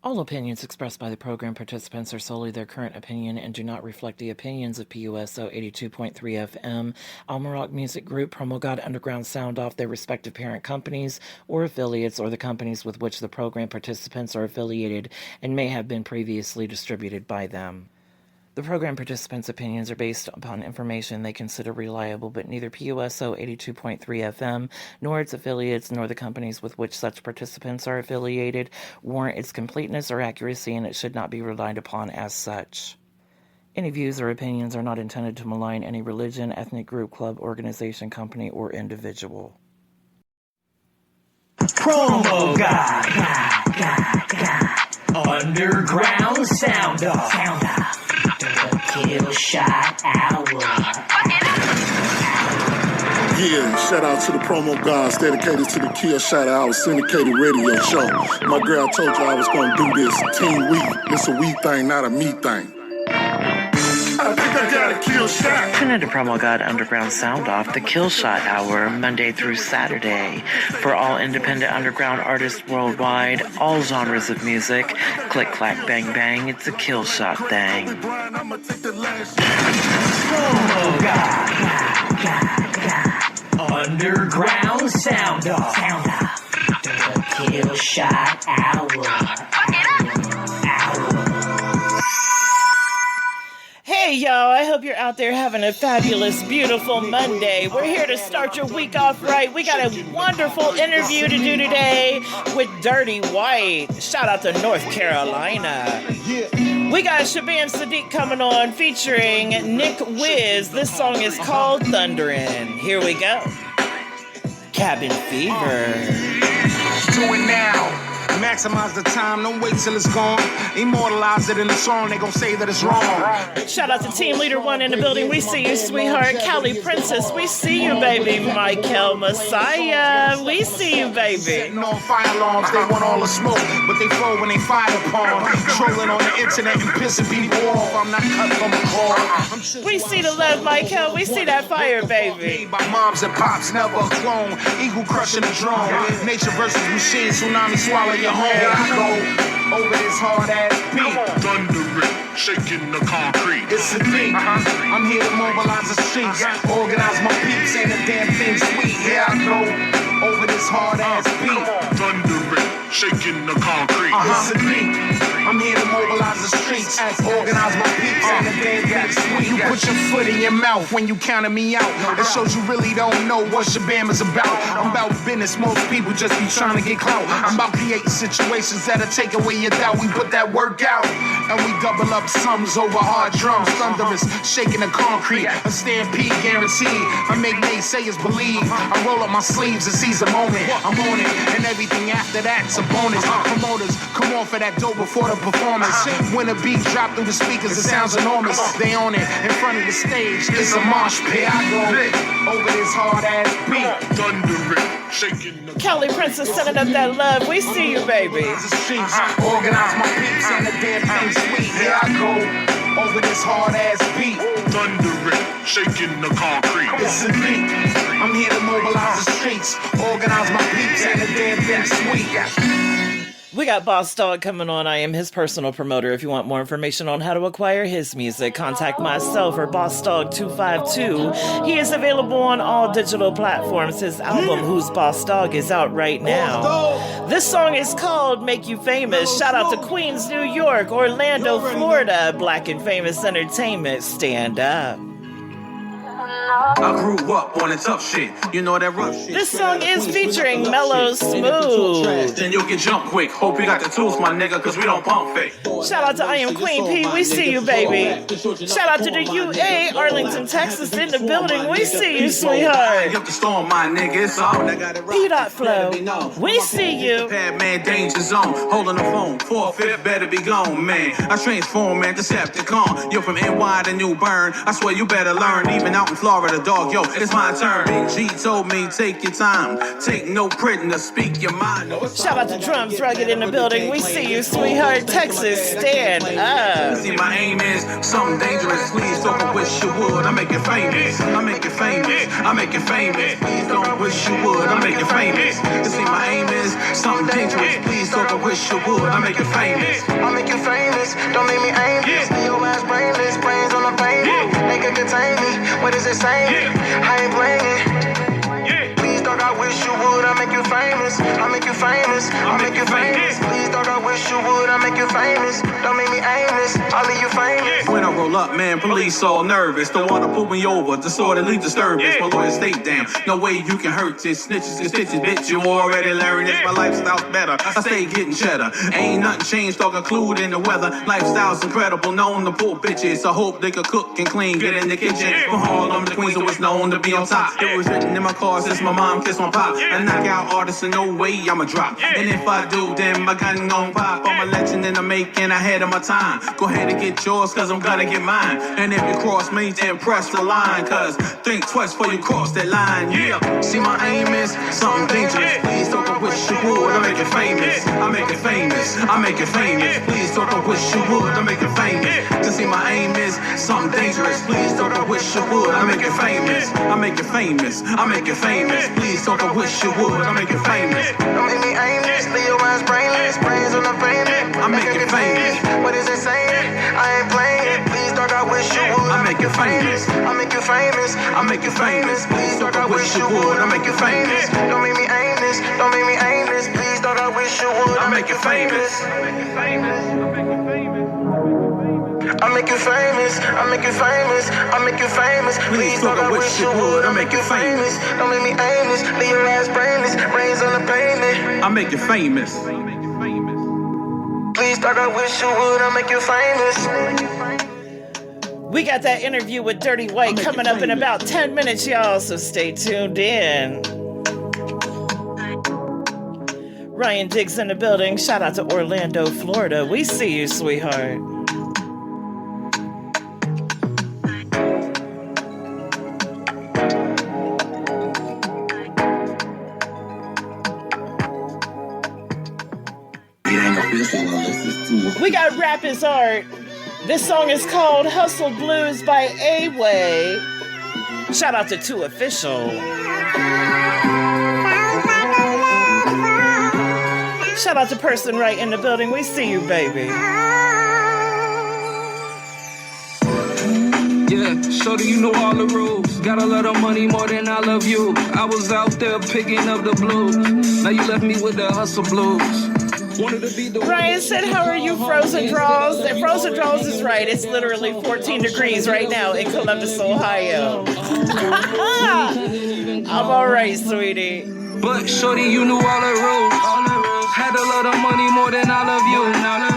All opinions expressed by the program participants are solely their current opinion and do not reflect the opinions of PUSO 82.3 FM, Almarock Music Group, PROMOGOD Underground Sound Off, their respective parent companies or affiliates, or the companies with which the program participants are affiliated and may have been previously distributed by them. The program participants' opinions are based upon information they consider reliable, but neither PUSO 82.3 FM, nor its affiliates, nor the companies with which such participants are affiliated warrant its completeness or accuracy, and it should not be relied upon as such. Any views or opinions are not intended to malign any religion, ethnic group, club, organization, company, or individual. PROMOGOD, Underground Sound Off. Kill Shot Hour. Yeah, shout out to the promo gods dedicated to the Kill Shot Hour syndicated radio show. My girl told you I was gonna do this team we. It's a we thing, not a me thing. I think I got a kill shot. Tune into PROMOGOD Underground Sound Off, the Kill Shot Hour, Monday through Saturday. For all independent underground artists worldwide, all genres of music, click, clack, bang, bang, it's a kill shot thing. PROMOGOD, Underground Sound Off, the Kill Shot Hour. Hey y'all, I hope you're out there having a fabulous, beautiful Monday. We're here to start your week off right. We got a wonderful interview to do today with DirtyWhite. Shout out to North Carolina. We got Shabaam Sahdeeq coming on featuring Nick Wiz. This song is called Thunderin'. Here we go. Cabin Fever. Do it now. Maximize the time, don't wait till it's gone. Immortalize it in the song, they gon' say that it's wrong. Shout out to Team Leader 1 in the building. We see you, sweetheart. Callie Princess, we see you, baby. Michael Messiah, we see you, baby. Setting off fire alarms, they want all the smoke, but they fall when they fire upon. Trolling on the internet and pissing people off. I'm not cut from a call. We see the love, Michael. We see that fire, baby. By moms and pops, never a clone. Eagle crushing the drone. Nature versus machine, tsunami swallow your home. Here I go over this hard ass beat. Thundering, shaking the concrete. It's a beat. I'm here to mobilize the streets, organize my peeps, ain't a damn thing sweet. Here I go over this hard ass beat. Thundering, shaking the concrete. It's a beat. I'm here to mobilize the streets, organize my peeps, ain't a damn thing sweet. You put your foot in your mouth when you counted me out. It shows you really don't know what Shabaam is about. I'm about business, most people just be trying to get clout. I'm about creating situations that'll take away your doubt. We put that work out, and we double up sums over hard drums. Thunderous, shaking the concrete, a stampede guaranteed. I make naysayers believe. I roll up my sleeves and seize the moment. I'm on it, and everything after that's a bonus. Promoters, come on for that dough before the performance. When a beat drop through the speakers, it sounds enormous. They on it in front of the stage. It's a mosh pit. I go over this hard ass beat. Thundering, shaking the Kelly Princess sending up that love. We see you, baby. Organize my peeps and the damn thing sweet. Here I go over this hard ass beat. thundering, shaking the concrete. It's a beat. I'm here to mobilize the streets, organize my peeps and the damn thing sweet. We got Boss Dog coming on. I am his personal promoter. If you want more information on how to acquire his music, contact myself or Boss Dog 252. He is available on all digital platforms. His album, Who's Boss Dog, is out right now. This song is called Make You Famous. Shout out to Queens, New York, Orlando, Florida. Black and Famous Entertainment. Stand up. I grew up on the tough shit. You know that rough shit. This song is featuring Mellow Smooth. Then you can jump quick. Hope you got the tools, my nigga, cause we don't pump fake. Shout out to I Am Queen P. We see you, baby. Shout out to the UA, Arlington, Texas, in the building. We see you, sweetheart. Up the storm, my nigga. It's all. P. Flow. We see you. Bad man, danger zone. Holding the phone. 4/5 better be gone, man. I transform, man. Decepticon. You're from NY to New Bern. I swear you better learn. Even out in Florida. Florida, dog. Yo, it's my turn. Big G told me, take your time. Take no prisoner, speak your mind. Shout out to Drums Rugged in the building. We see you, sweetheart. Texas, stand up. See, my aim is something dangerous. Please don't wish you would. I make it famous. I make it famous. I make it famous. Please don't wish you would. I make it famous. You see, my aim is something dangerous. Please don't wish you would. I make it famous. I make you famous. Don't make me aimless. Your ass brainless. Brains on the pavement. They can contain me. What is it saying? I ain't playing it. Please, dog, I wish you would. I make you famous. I make you famous. I make you famous. Please, dog, I wish you would. I make you famous. Don't make me aimless. I'll leave you famous. When I roll up, man, police all nervous. Don't wanna pull me over, disorderly disturbance. My lawyer state down. No way you can hurt this. Snitches and stitches, bitch. You already learned this. My lifestyle's better. I stay getting cheddar. Ain't nothing changed, dog, including the weather. Lifestyle's incredible, known to poor bitches. I hope they could cook and clean, get in the kitchen. From Harlem to Queens, always known to be on top. It was written in my car since my mom kissed my pop. A knockout artist, and no way I'ma drop. And if I do, then my gun gon' pop. I'm a legend and I'm making ahead of my time. Go ahead and get yours, cause I'm gonna get mine. And if you cross me, then press the line. Cause think twice before you cross that line, yeah. See, my aim is something dangerous. Please don't wish you would, I make it famous. I make it famous, I make it famous. Please don't wish you would, I make it famous. To see, my aim is something dangerous. Please don't wish you would, I make it famous. I make it famous, I make it famous. Please don't wish you would, I make it famous. Don't make me aimless. Leave your ass brainless. Brains on the pavement. I make it famous. What is it saying? I ain't playing it. Please, dog, I wish you would. I make it famous. I make you famous. I make it famous. Please, dog, I wish you would. I make it famous. Don't make me aimless. Don't make me aimless. Please, dog, I wish you would. I make it famous. I make you famous. I make you famous. I make you famous. Please, dog, I wish you would. I make you famous. Don't make me aimless. Leave your ass brainless. Brains on the pavement. I make you famous. Please, dog, I wish you would. I make you famous. We got that interview with DirtyWhite coming up in about 10 minutes, y'all, so stay tuned in. Ryan Diggs in the building. Shout out to Orlando, Florida. We see you, sweetheart. We got Rap is Art. This song is called Hustle Blues by A-Way. Shout out to Offishall. Shout out to Person Right in the building. We see you, baby. Yeah, shorty, you know all the rules. Got a lot of money more than I love you. I was out there picking up the blues. Now you left me with the hustle blues. Ryan said, how are you, Frozen Draws? And Frozen Draws is right. It's literally 14 degrees right now in Columbus, Ohio. I'm all right, sweetie. But shorty, you knew all the rules. Had a lot of money more than I love you.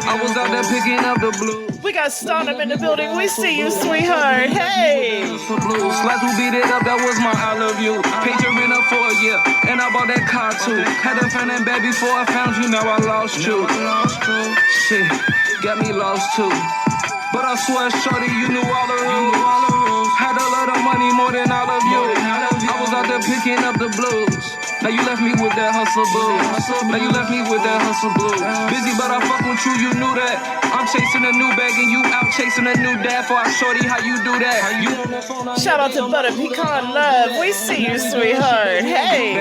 I was out there picking up the blues. We got Stoneham in the building. We see you, sweetheart. Hey. Like who beat it up, that was my I love you. Paid your rent up for a year, and I bought that car too. Had a fan and bad before I found you, now I lost you. Shit, got me lost too. But I swear, shorty, you knew all the rules. Had a lot of money more than I love you. I was out there picking up the blues. Now you left me with that hustle blues. Now you left me with that hustle blues. Busy, but I fuck with you, you knew that. I'm chasing a new bag and you out chasing a new dad. For I shorty, how you do that? Shout out to Butter Pecan Love. We see you, sweetheart. Hey.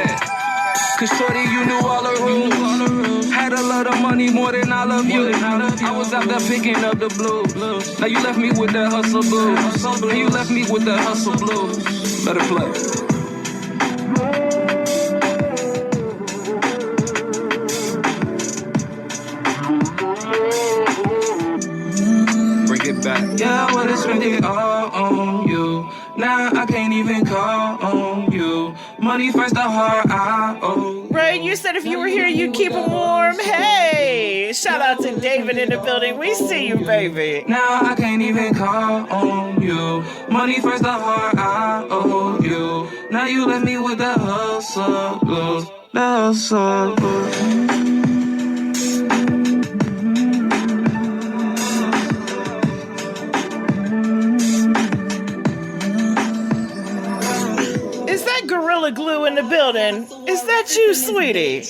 Cause shorty, you knew all the rules. Had a lot of money more than I love you. I was out there picking up the blues. Now you left me with that hustle blues. Now you left me with that hustle blues. Let it play. Back. Yeah, I would've spent it all on you. Now I can't even call on you. Money first, the heart I owe. Right, you said if you were here, you'd keep them warm. Hey, shout out to David in the building. We see you, baby. Now I can't even call on you. Money first, the heart I owe you. Now you left me with the hustle blues. The hustle blues. Holston, is that you, sweetie?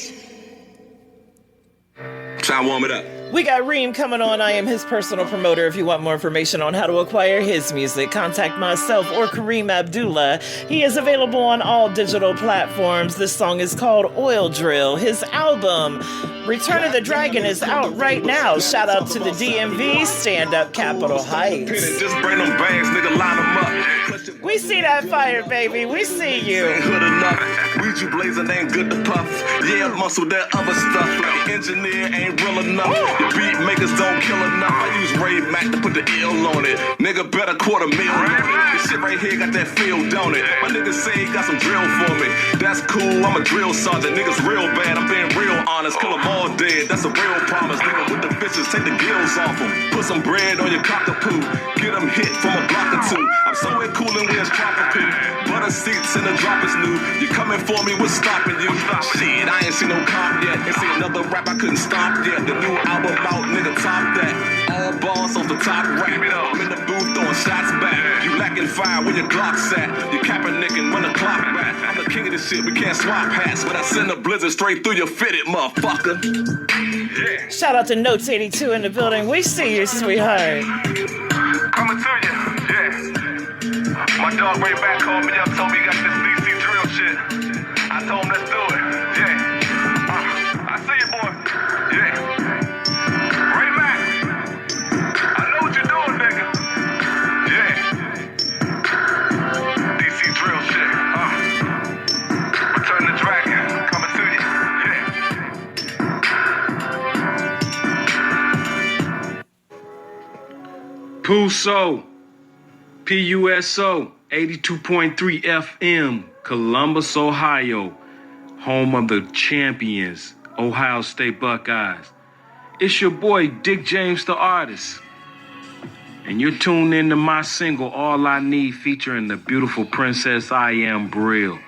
Try to warm it up. We got Reem coming on. I am his personal promoter. If you want more information on how to acquire his music, contact myself or Kareem Abdullah. He is available on all digital platforms. This song is called Oil Drill. His album, Return of the Dragon, is out right now. Shout out to the DMV, Stand Up Capitol Heights. Just bring them bags, nigga, line them up. We see that fire, baby. We see you. Good enough. Weed you blazing ain't good to puff. Yeah, muscle that other stuff. Like the engineer ain't real enough. The beat makers don't kill enough. I use Ray Mac to put the ill on it. Nigga better $250,000 on it. This shit right here got that feel, don't it? My niggas say he got some drill for me. That's cool, I'm a drill sergeant. Niggas real bad, I'm being real honest. Kill them all dead, that's a real promise. Nigga with the bitches, take the gills off them. Put some bread on your cockapoo. Get them hit from a block or two. I'm so cooling with tropical. Butter seats and the drop is new. You coming for me, what's stopping you? Shit, I ain't seen no cop yet. Ain't seen another rap I couldn't stop yet. The new album out, nigga, top that. All balls off the top rap. I'm in the booth throwing shots back. You lacking fire where your Glock's at. You Kaepernick and run the clock back. I'm the king of this shit, we can't swap hats. But I send a blizzard straight through your fitted, motherfucker. Yeah. Shout out to Notes 82 in the building. We see you, sweetheart. Coming to you, yeah. My dog Ray back called me up, told me he got this DC drill shit. I told him let's do it, yeah. I see you, boy, yeah. Ray Mac, I know what you're doing, nigga. Yeah. DC drill shit, Return the Dragon, coming to you, yeah. PUSO. PUSO 82.3 FM, Columbus, Ohio, home of the champions, Ohio State Buckeyes. It's your boy, Dick James the Artist. And you're tuned in to my single, All I Need, featuring the beautiful princess IamBrill.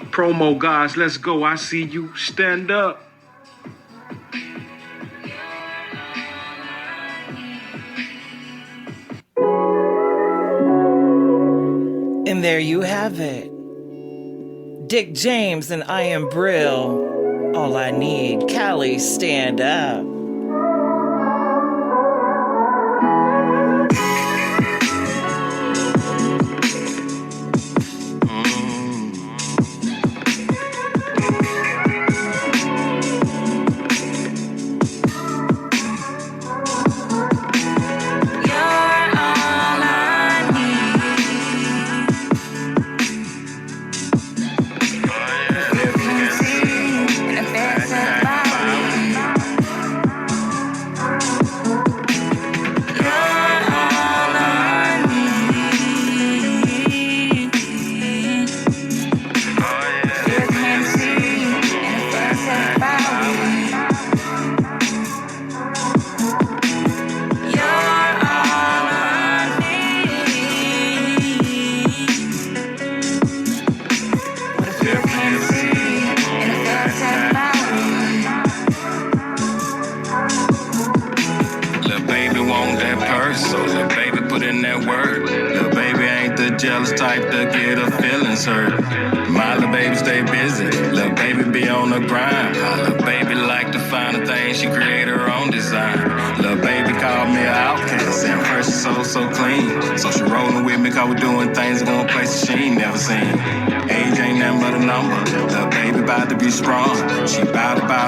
Promo guys, let's go. I see you. Stand up. And there you have it. Dick James and IamBrill. All I Need. Cali, stand up.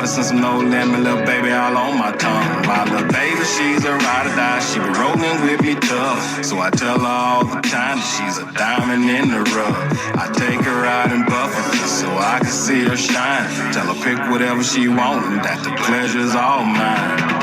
Since I'm no lemon, little baby all on my tongue. My little baby, she's a ride or die. She be rolling with me tough. So I tell her all the time that she's a diamond in the rough. I take her out in Buffalo so I can see her shine. Tell her pick whatever she want and that the pleasure's all mine.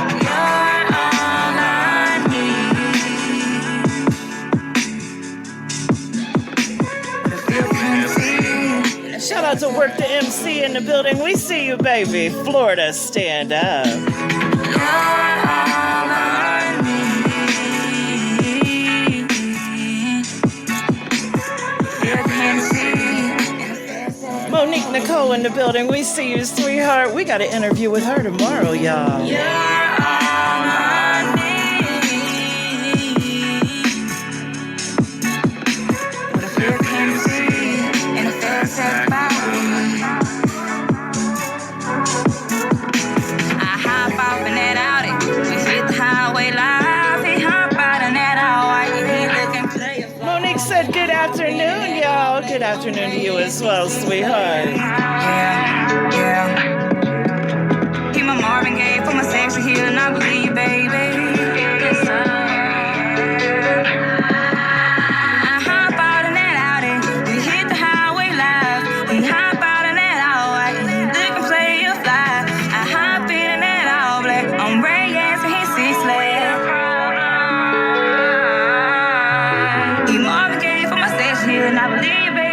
Shout out to Work the MC in the building. We see you, baby. Florida, stand up. Monique Nicole in the building. We see you, sweetheart. We got an interview with her tomorrow, y'all. Good afternoon to you as well, sweetheart. Yeah. He my Marvin Gaye for my sexy heel, and I believe you, baby. Yes, sir. I hop out in that Audi, we hit the highway live. We hop out in that all white, look and play your fly. I hop in that all black, I'm Ray Ass and he's 6 legs. He Marvin Gaye for my sexy heel, and I believe you, baby.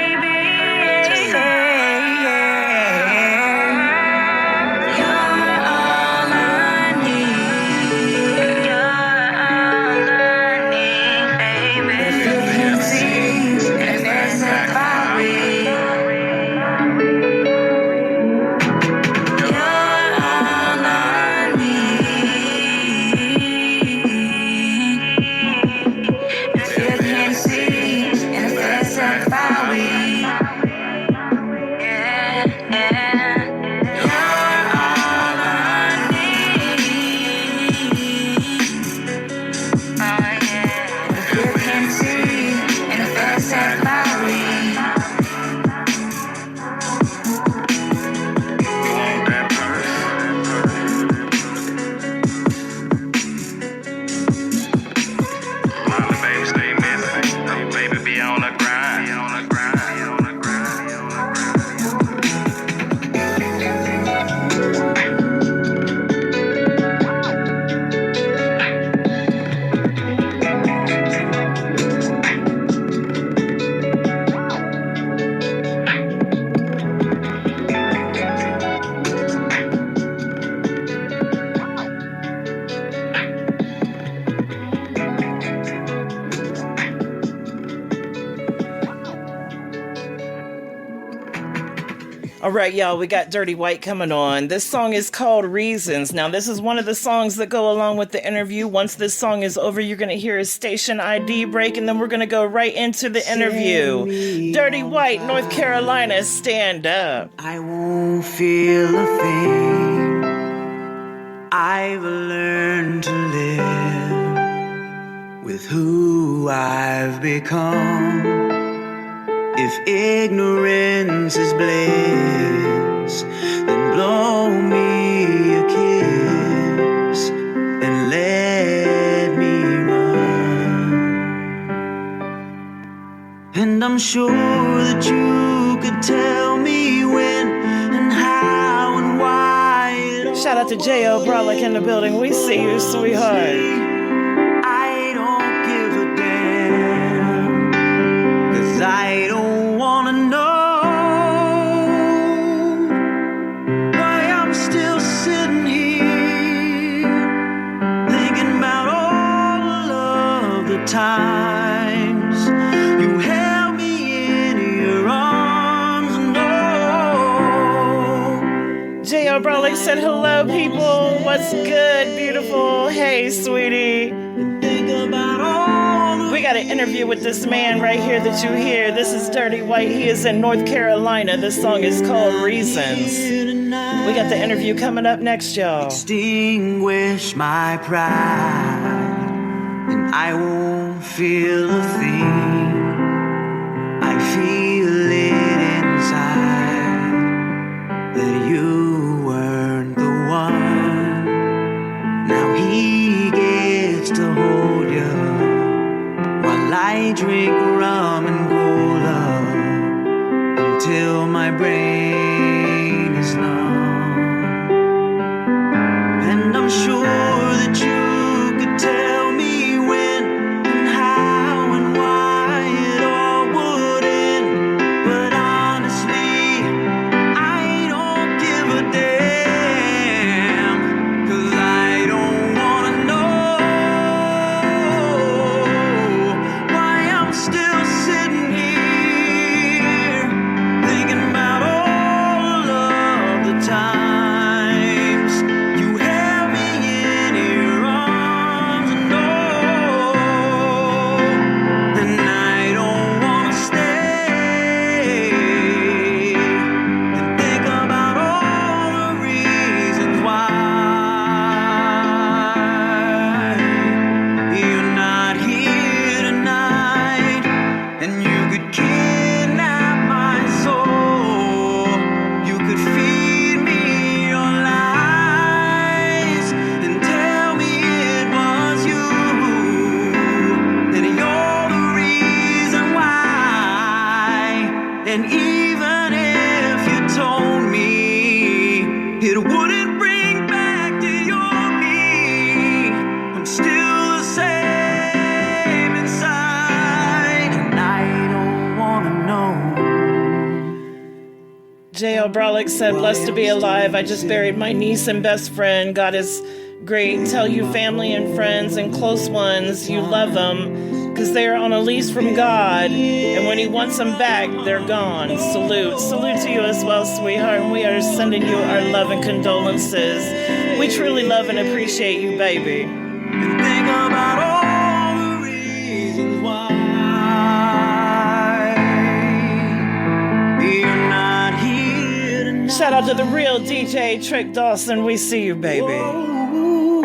All right, y'all, we got DirtyWhite coming on. This song is called Reasons. Now, this is one of the songs that go along with the interview. Once this song is over, you're going to hear a station ID break, and then we're going to go right into the interview. DirtyWhite, North Carolina, stand up. I won't feel a thing. I've learned to live with who I've become. If ignorance is bliss, then blow me a kiss and let me run. And I'm sure that you could tell me when and how and why. Shout out to J.O. Brolick in the building. We see you, sweetheart. I don't wanna know why I'm still sitting here thinking about all of the times you held me in your arms. No. J.O. Brolick said hello, people. What's good, beautiful? Hey, sweetie. We got an interview with this man right here that you hear. This is DirtyWhite. He is in North Carolina. This song is called Reasons. We got the interview coming up next, y'all. Extinguish my pride, and I won't feel a thing. I feel it inside that you weren't the one. Now he gets to hold you while I drink rum and cola until my brain is numb. And I'm sure that you could tell me when and how and why it all would end. But honestly, I don't give a damn, 'cause I don't wanna know why I'm still sitting here thinking about all J.L. Brolick said, blessed to be alive. I just buried my niece and best friend. God is great. Tell you family and friends and close ones, you love them because they're on a lease from God. And when he wants them back, they're gone. Salute. Salute to you as well, sweetheart. And we are sending you our love and condolences. We truly love and appreciate you, baby. And think about all the reasons why you're not here tonight. Shout out to the real DJ Trick Dawson. We see you, baby. Whoa,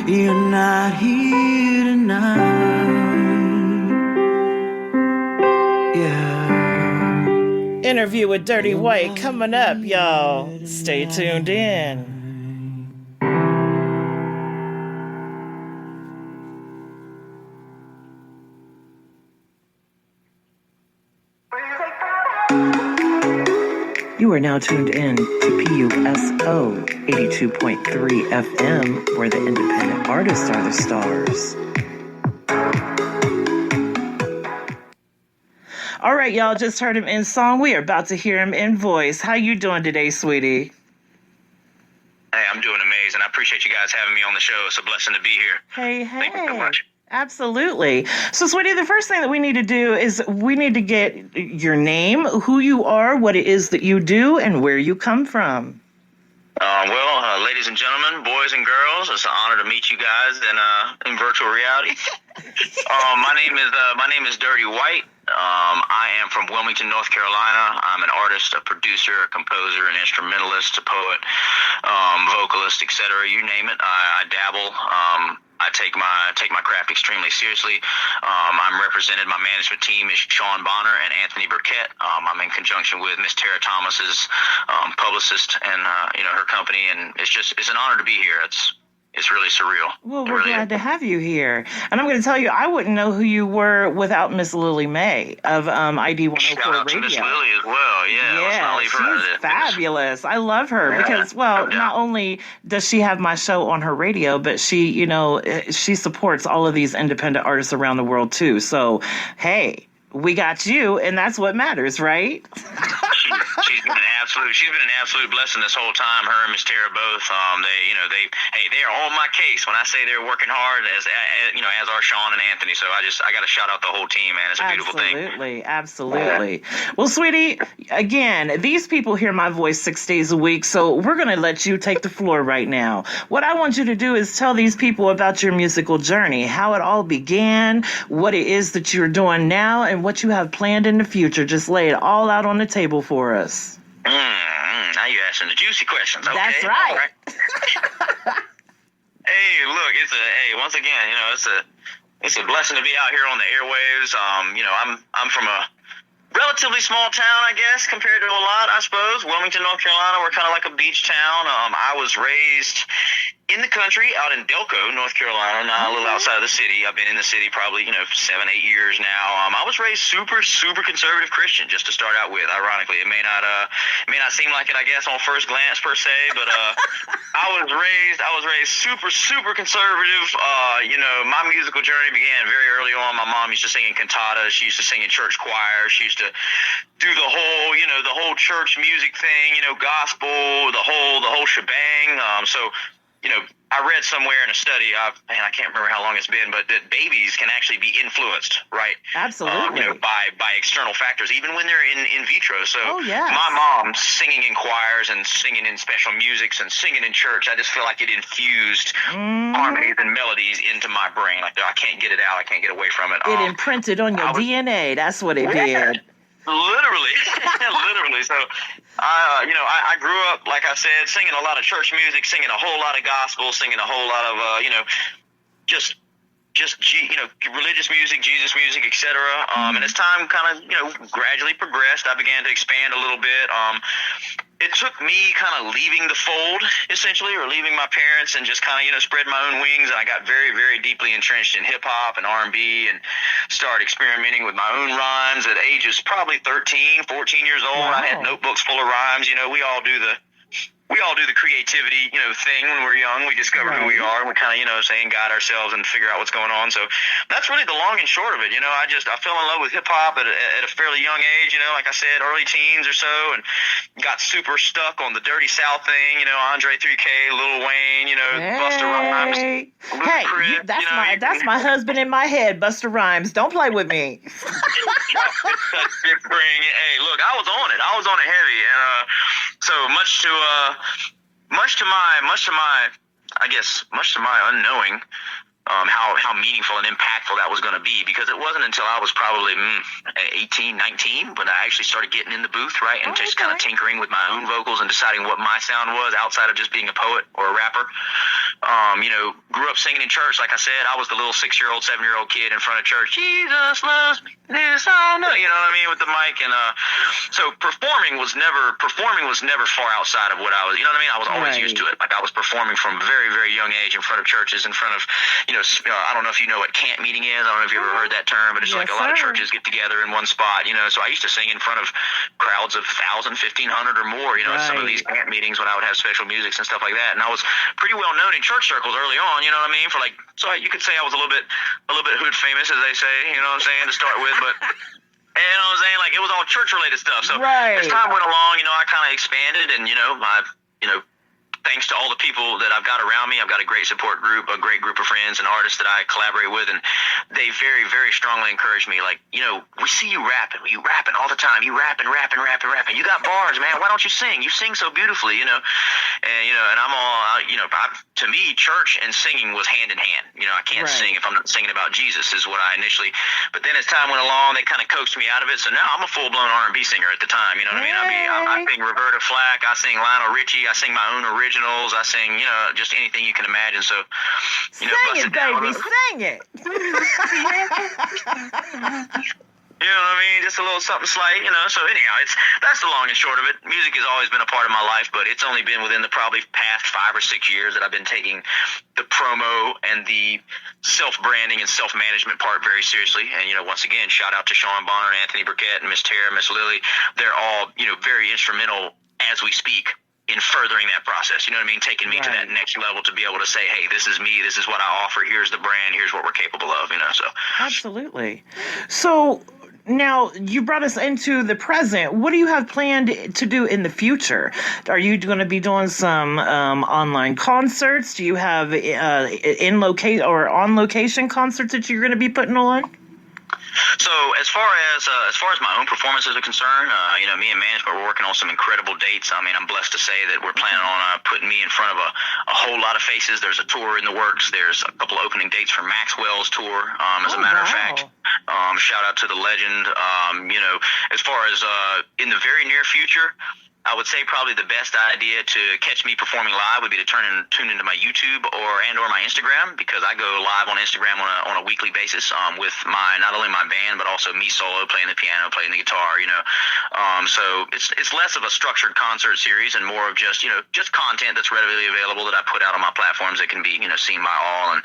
you're not here tonight. Yeah. Interview with DirtyWhite coming up, y'all. Stay tuned in. You are now tuned in to PUSO 82.3 FM, where the independent artists are the stars. All right, y'all just heard him in song. We are about to hear him in voice. How you doing today, sweetie? Hey, I'm doing amazing. I appreciate you guys having me on the show. It's a blessing to be here. Hey. Thank you so much. Absolutely. So, sweetie, the first thing that we need to do is we need to get your name, who you are, what it is that you do, and where you come from. Ladies and gentlemen, boys and girls, it's an honor to meet you guys in virtual reality. My name is DirtyWhite. I am from Wilmington, North Carolina. I'm an artist, a producer, a composer, an instrumentalist, a poet, vocalist, etc. You name it. I dabble. I take my craft extremely seriously. I'm represented. My management team is Shawn Bonner and Anthony Burkett. I'm in conjunction with Miss Tara Thomas's publicist and her company, and it's an honor to be here. It's really surreal. Well, we're glad to have you here. And I'm going to tell you, I wouldn't know who you were without Miss Lillie May of ID104 Shout out Radio. to Miss Lillie as well. Yeah, let's not leave her she's fabulous. I love her because, not only does she have my show on her radio, but she supports all of these independent artists around the world too. So, hey, we got you, and that's what matters, right? She's been an absolute blessing this whole time. Her and Miss Tara both. They are on my case when I say they're working hard, as are Shawn and Anthony. So I got to shout out the whole team, man. It's a beautiful thing. Absolutely. Well, sweetie, again, these people hear my voice 6 days a week, so we're going to let you take the floor right now. What I want you to do is tell these people about your musical journey, how it all began, what it is that you're doing now, and what you have planned in the future. Just lay it all out on the table for us. Now you're asking the juicy questions. Okay. That's right. All right. Hey, look, once again, it's a blessing to be out here on the airwaves. I'm from a relatively small town, I guess, compared to a lot, I suppose. Wilmington, North Carolina, we're kind of like a beach town. I was raised in the country, out in Delco, North Carolina, a little outside of the city. I've been in the city probably, 7-8 years now. I was raised super, super conservative Christian, just to start out with. Ironically, it may not seem like it, I guess, on first glance per se, but I was raised super, super conservative. My musical journey began very early on. My mom used to sing in cantatas. She used to sing in church choir. She used to do the whole church music thing, gospel, the whole shebang. I read somewhere in a study, I can't remember how long it's been, but that babies can actually be influenced, right? Absolutely. By external factors, even when they're in vitro. So yes. My mom singing in choirs and singing in special musics and singing in church, I just feel like it infused harmonies and melodies into my brain. Like I can't get it out. I can't get away from it. It imprinted on your DNA. That's what it did. Literally. So, I grew up, like I said, singing a lot of church music, singing a whole lot of gospel, singing a whole lot of, religious music, Jesus music, etc. And as time kind of, gradually progressed, I began to expand a little bit. It took me kind of leaving the fold, essentially, or leaving my parents and just kind of, spread my own wings. And I got very, very deeply entrenched in hip-hop and R&B and started experimenting with my own rhymes at ages probably 13, 14 years old. Wow. I had notebooks full of rhymes. We all do we all do the creativity, thing when we're young. We discover who we are, and we kind of, guide ourselves and figure out what's going on. So that's really the long and short of it. I fell in love with hip hop at a fairly young age, like I said, early teens or so, and got super stuck on the Dirty South thing, Andre 3K, Lil Wayne, Busta Rhymes. Hey, that's my husband in my head, Busta Rhymes. Don't play with me. Hey, look, I was on it. I was on it heavy, and so much to my unknowing, how meaningful and impactful that was going to be, because it wasn't until I was probably 18, 19 when I actually started getting in the booth, right, and just kind of tinkering with my own vocals and deciding what my sound was outside of just being a poet or a rapper. Grew up singing in church. Like I said, I was the little 6-year-old, 7-year-old kid in front of church. Jesus loves me, this I know. You know what I mean, with the mic, and so performing was never far outside of what I was. You know what I mean? I was always used to it. Like I was performing from a very, very young age in front of churches, in front of I don't know if you know what camp meeting is. I don't know if you ever heard that term, but it's like a lot of churches get together in one spot. So I used to sing in front of crowds of 1,000, 1,500 or more. At some of these camp meetings when I would have special music and stuff like that. And I was pretty well known in church circles early on. You know what I mean? So you could say I was a little bit hood famous, as they say. You know what I'm saying, to start with, but. You know what I'm saying? Like, it was all church-related stuff. So as time went along, I kind of expanded, and, thanks to all the people that I've got around me, I've got a great support group, a great group of friends and artists that I collaborate with, and they very, very strongly encourage me. Like, we see you rapping. You rapping all the time. You rapping. You got bars, man. Why don't you sing? You sing so beautifully, And, and I'm all, to me, church and singing was hand in hand. I can't sing if I'm not singing about Jesus, is what I initially. But then as time went along, they kind of coaxed me out of it. So now I'm a full-blown R&B singer at the time. You know what I mean? I sing Roberta Flack. I sing Lionel Richie. I sing my own originals. I sing, just anything you can imagine. So, sing it, baby, sing it. You know what I mean? Just a little something slight, So anyhow, that's the long and short of it. Music has always been a part of my life, but it's only been within the probably past 5 or 6 years that I've been taking the promo and the self-branding and self-management part very seriously. And, once again, shout out to Shawn Bonner and Anthony Burkett and Miss Tara, Miss Lillie. They're all, very instrumental as we speak in furthering that process. You know what I mean? Taking me to that next level to be able to say, hey, this is me. This is what I offer. Here's the brand. Here's what we're capable of, So. Absolutely. So now you brought us into the present. What do you have planned to do in the future? Are you going to be doing some online concerts? Do you have on location concerts that you're going to be putting on? So as far as my own performances are concerned, me and management, we're working on some incredible dates. I mean, I'm blessed to say that we're planning on putting me in front of a whole lot of faces. There's a tour in the works. There's a couple opening dates for Maxwell's tour, as a matter of fact. Shout out to the legend. As far as in the very near future, I would say probably the best idea to catch me performing live would be to tune into my YouTube or my Instagram, because I go live on Instagram on a weekly basis with not only my band but also me solo, playing the piano, playing the guitar. So it's less of a structured concert series and more of just content that's readily available that I put out on my platforms that can be seen by all. And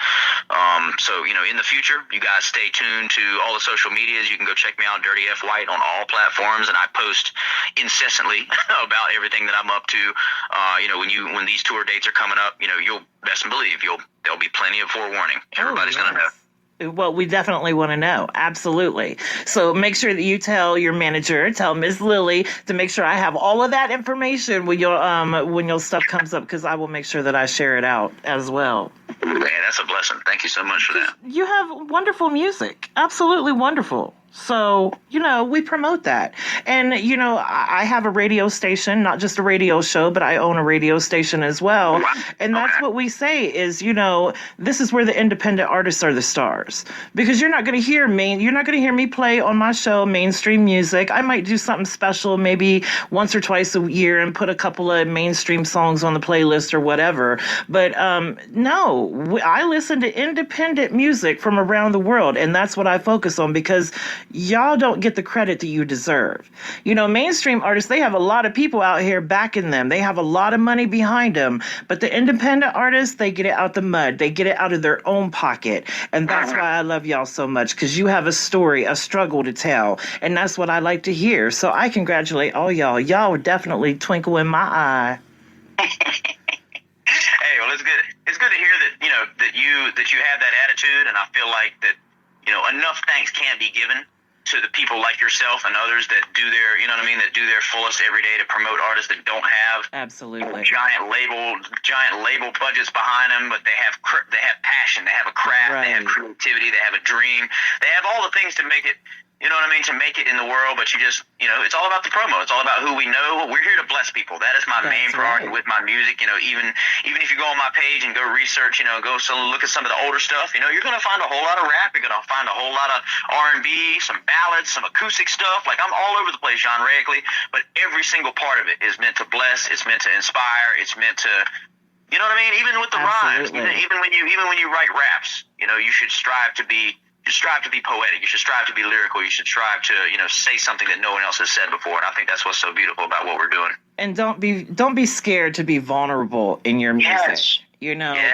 so in the future, you guys stay tuned to all the social medias. You can go check me out, Dirty F White, on all platforms, and I post incessantly about everything that I'm up to. When these tour dates are coming up, you'll best believe there'll be plenty of forewarning. Everybody's gonna know. Well, we definitely want to know. Absolutely. So make sure that you tell your manager, tell Miss Lillie, to make sure I have all of that information when your stuff comes up, because I will make sure that I share it out as well. Man, that's a blessing. Thank you so much for that. You have wonderful music. Absolutely wonderful. So, we promote that. And, I have a radio station, not just a radio show, but I own a radio station as well. And that's what we say is, this is where the independent artists are the stars. Because you're not going to hear me play on my show mainstream music. I might do something special maybe once or twice a year and put a couple of mainstream songs on the playlist or whatever. But no, I listen to independent music from around the world. And that's what I focus on, because y'all don't get the credit that you deserve. Mainstream artists, they have a lot of people out here backing them. They have a lot of money behind them. But the independent artists, they get it out the mud. They get it out of their own pocket. And that's why I love y'all so much, because you have a story, a struggle to tell. And that's what I like to hear. So I congratulate all y'all. Y'all were definitely twinkle in my eye. Hey, well, it's good. It's good to hear that that you have that attitude, and I feel like that enough thanks can't be given to the people like yourself and others that do their that do their fullest every day to promote artists that don't have absolutely giant label budgets behind them, but they have passion, they have a craft, right. They have creativity, they have a dream, they have all the things to make it. To make it in the world, but you just, it's all about the promo. It's all about who we know. We're here to bless people. That is my main priority with my music. Even if you go on my page and go research, look at some of the older stuff, you're going to find a whole lot of rap. You're going to find a whole lot of R&B, some ballads, some acoustic stuff. Like, I'm all over the place genreically, but every single part of it is meant to bless. It's meant to inspire. It's meant to, even with the rhymes, even when you write raps, you should strive to be poetic. You should strive to be lyrical. You should strive to, say something that no one else has said before. And I think that's what's so beautiful about what we're doing. And don't be scared to be vulnerable in your music. Yes.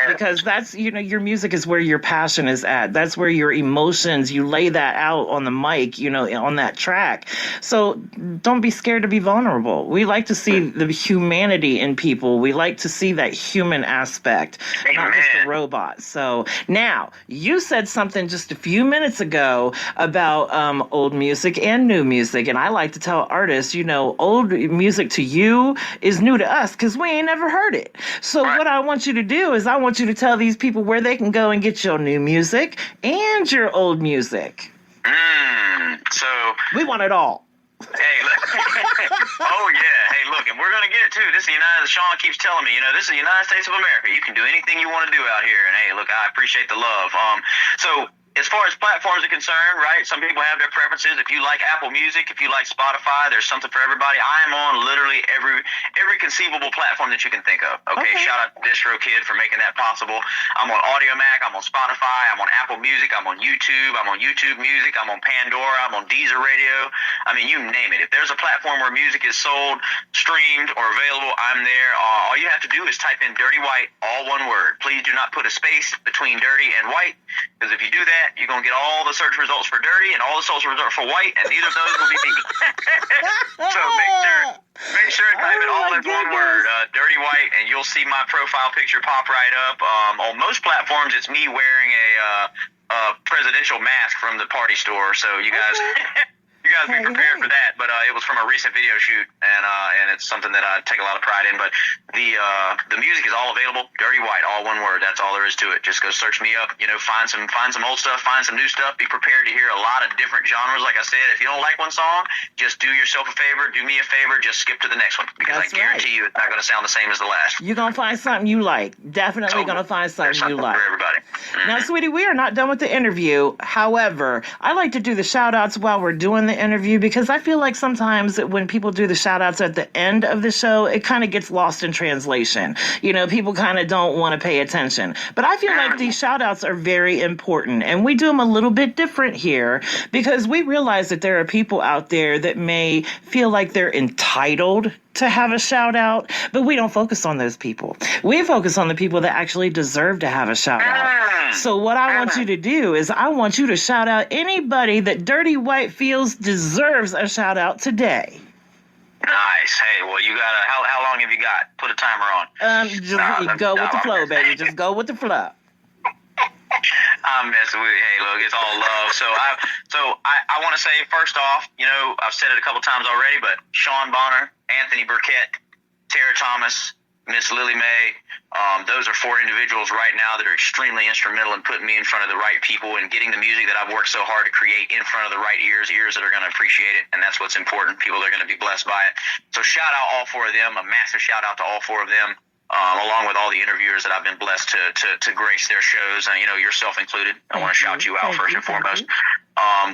Because that's, your music is where your passion is at. That's where your emotions, you lay that out on the mic, on that track. So don't be scared to be vulnerable. We like to see the humanity in people. We like to see that human aspect, not just a robot. So now, you said something just a few minutes ago about old music and new music. And I like to tell artists, old music to you is new to us because we ain't never heard it. So what I want you to do is I want you to tell these people where they can go and get your new music and your old music. So we want it all. Hey, look. Oh yeah. Hey, look, and we're gonna get it too. This is Shawn keeps telling me, this is the United States of America. You can do anything you want to do out here. And hey, look, I appreciate the love. So as far as platforms are concerned, right, some people have their preferences. If you like Apple Music, if you like Spotify, there's something for everybody. I am on literally every conceivable platform that you can think of. Okay, shout out to DistroKid for making that possible. I'm on AudioMac, I'm on Spotify, I'm on Apple Music, I'm on YouTube Music, I'm on Pandora, I'm on Deezer Radio. I mean, you name it. If there's a platform where music is sold, streamed, or available, I'm there. All you have to do is type in DirtyWhite, all one word. Please do not put a space between dirty and white, because if you do that, you're going to get all the search results for dirty and all the search results for white, and neither of those will be me. So make sure and type it all in one word, DirtyWhite, and you'll see my profile picture pop right up. On most platforms, it's me wearing a presidential mask from the party store, so you guys... You guys be prepared for that, but it was from a recent video shoot, and it's something that I take a lot of pride in. But the music is all available, DirtyWhite, all one word. That's all there is to it. Just go search me up. Find some old stuff, find some new stuff. Be prepared to hear a lot of different genres. Like I said, if you don't like one song, just do yourself a favor, do me a favor, just skip to the next one, because I guarantee you it's not going to sound the same as the last. You're gonna find something you like. Definitely gonna find something you like. For everybody. Now, sweetie, we are not done with the interview. However, I like to do the shout outs while we're doing the interview, because I feel like sometimes when people do the shout outs at the end of the show, it kind of gets lost in translation. People kind of don't want to pay attention. But I feel like these shout outs are very important, and we do them a little bit different here because we realize that there are people out there that may feel like they're entitled to have a shout out, but we don't focus on those people. We focus on the people that actually deserve to have a shout out. So what I want you to do is I want you to shout out anybody that DirtyWhite feels deserves a shout out today. Nice. Hey, well, you got how long have you got? Put a timer on. Go with the flow, baby. Just go with the flow. I'm messing with you. Hey, look, it's all love. So I want to say, first off, I've said it a couple times already, but Sean Bonner, Anthony Burkett, Tara Thomas, Miss Lillie Mae, those are 4 individuals right now that are extremely instrumental in putting me in front of the right people and getting the music that I've worked so hard to create in front of the right ears that are going to appreciate it, and that's what's important. People that are going to be blessed by it. So shout out all 4 of them, a massive shout out to all 4 of them. Along with all the interviewers that I've been blessed to grace their shows, yourself included. I want to shout you out first and foremost.